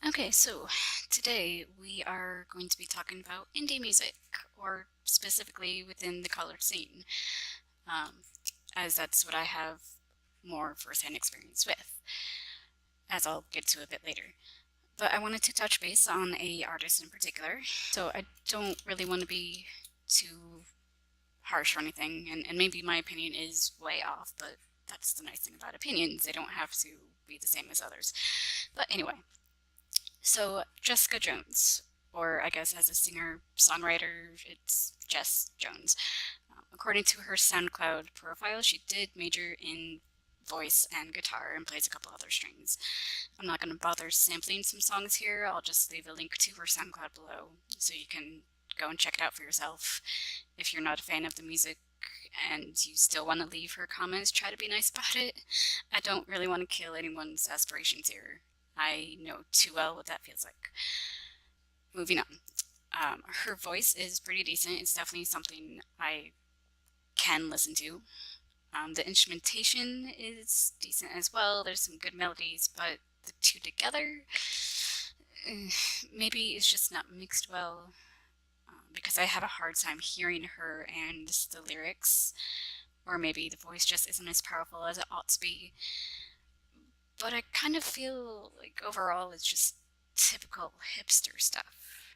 Okay, so today we are going to be talking about indie music, or specifically within the college scene, um, as that's what I have more firsthand experience with, as I'll get to a bit later. But I wanted to touch base on a artist in particular, so I don't really want to be too harsh or anything, and maybe my opinion is way off, but that's the nice thing about opinions. They don't have to be the same as others. But anyway, so Jessica Jones, or I guess as a singer-songwriter, it's Jess Jones. According to her SoundCloud profile, she did major in voice and guitar and plays a couple other strings. I'm not going to bother sampling some songs here. I'll just leave a link to her SoundCloud below so you can go and check it out for yourself. If you're not a fan of the music and you still want to leave her comments, try to be nice about it. I don't really want to kill anyone's aspirations here. I know too well what that feels like. Moving on. Her voice is pretty decent. It's definitely something I can listen to. The instrumentation is decent as well. There's some good melodies, but the two together, maybe it's just not mixed well, because I have a hard time hearing her and the lyrics, or maybe the voice just isn't as powerful as it ought to be. But I kind of feel like overall it's just typical hipster stuff.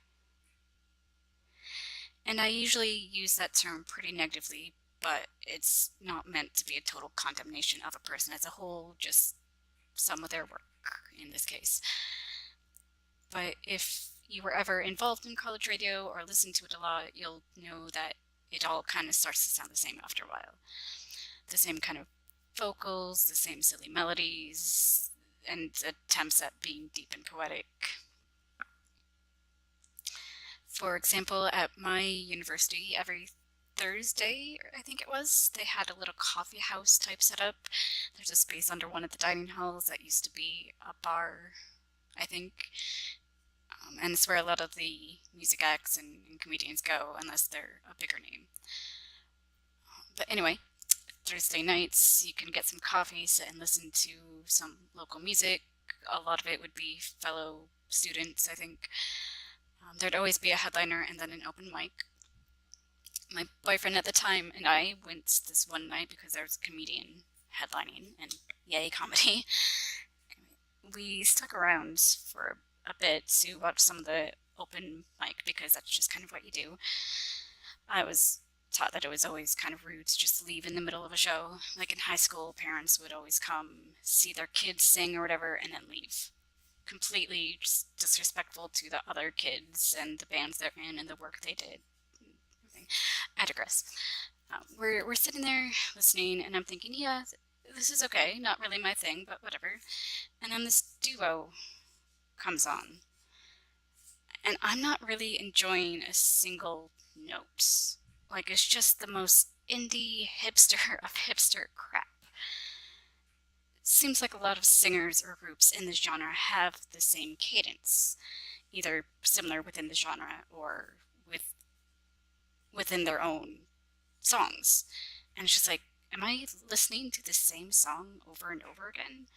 And I usually use that term pretty negatively, but it's not meant to be a total condemnation of a person as a whole, just some of their work in this case. But if you were ever involved in college radio or listened to it a lot, you'll know that it all kind of starts to sound the same after a while. The same kind of vocals, the same silly melodies, and attempts at being deep and poetic. For example, at my university, every Thursday, I think it was, they had a little coffee house type setup. There's a space under one of the dining halls that used to be a bar, I think. And it's where a lot of the music acts and comedians go, unless they're a bigger name. But anyway, Thursday nights, you can get some coffee, sit and listen to some local music. A lot of it would be fellow students, I think. There'd always be a headliner and then an open mic. My boyfriend at the time and I went this one night because there was a comedian headlining, and yay, comedy. We stuck around for a bit to watch some of the open mic because that's just kind of what you do. I was taught that it was always kind of rude to just leave in the middle of a show. Like in high school, parents would always come, see their kids sing or whatever, and then leave. Completely just disrespectful to the other kids and the bands they're in and the work they did. I digress. We're sitting there listening, and I'm thinking, yeah, this is okay, not really my thing, but whatever. And then this duo comes on, and I'm not really enjoying a single note. Like, it's just the most indie hipster of hipster crap. Seems like a lot of singers or groups in this genre have the same cadence, either similar within the genre or within their own songs. And it's just like, am I listening to the same song over and over again?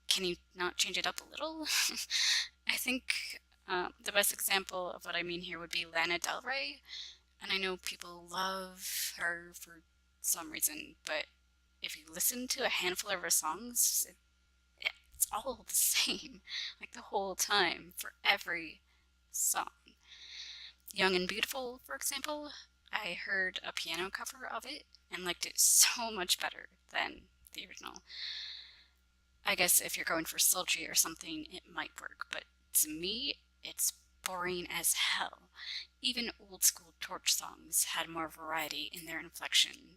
Can you not change it up a little? I think the best example of what I mean here would be Lana Del Rey. And I know people love her for some reason, but if you listen to a handful of her songs, it's all the same, like the whole time, for every song. Young and Beautiful, for example, I heard a piano cover of it and liked it so much better than the original. I guess if you're going for sultry or something, it might work, but to me, it's boring as hell. Even old school torch songs had more variety in their inflection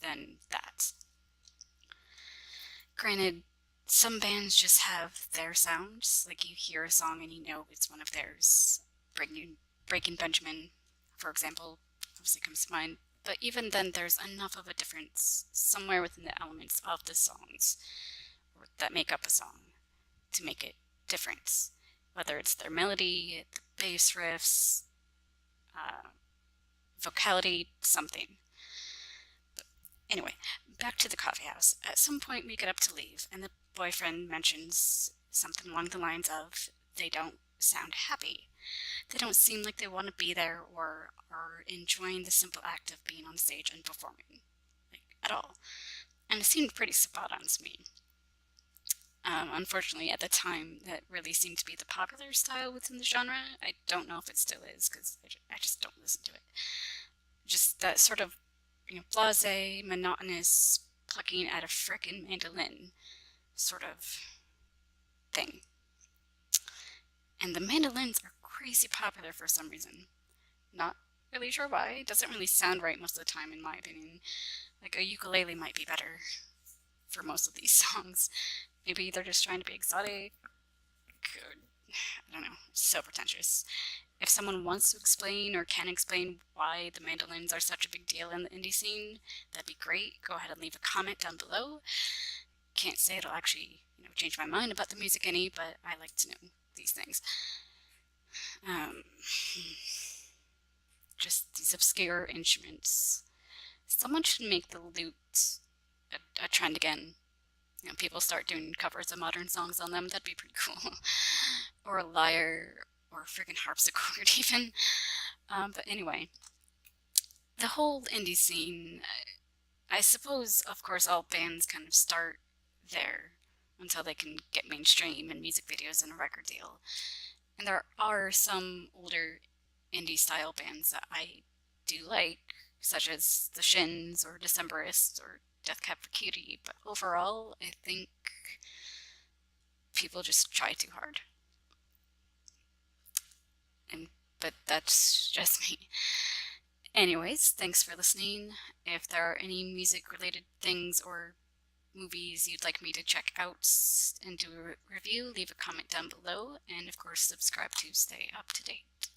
than that. Granted, some bands just have their sounds, like you hear a song and you know it's one of theirs. Breaking Benjamin, for example, obviously comes to mind. But even then, there's enough of a difference somewhere within the elements of the songs that make up a song to make it different. Whether it's their melody, the bass riffs, vocality, something. But anyway, back to the coffee house. At some point, we get up to leave, and the boyfriend mentions something along the lines of they don't sound happy. They don't seem like they want to be there or are enjoying the simple act of being on stage and performing, like at all. And it seemed pretty spot on to me. Unfortunately, at the time, that really seemed to be the popular style within the genre. I don't know if it still is because I just don't listen to it. Just that sort of, blasé, monotonous, plucking at a frickin' mandolin sort of thing. And the mandolins are crazy popular for some reason. Not really sure why. It doesn't really sound right most of the time, in my opinion. Like a ukulele might be better for most of these songs. Maybe they're just trying to be exotic. I don't know. It's so pretentious. If someone wants to explain or can explain why the mandolins are such a big deal in the indie scene, that'd be great. Go ahead and leave a comment down below. Can't say it'll actually, change my mind about the music any, but I like to know these things. Just these obscure instruments. Someone should make the lute a trend again. People start doing covers of modern songs on them. That'd be pretty cool. Or a lyre, or a friggin' harpsichord even. But anyway, the whole indie scene, I suppose, of course, all bands kind of start there until they can get mainstream and music videos and a record deal. And there are some older indie style bands that I do like, such as The Shins or Decemberists or Death Cab for Cutie, but overall, I think people just try too hard. But that's just me. Anyways, thanks for listening. If there are any music related things or movies you'd like me to check out and do a review, leave a comment down below, and of course subscribe to stay up to date.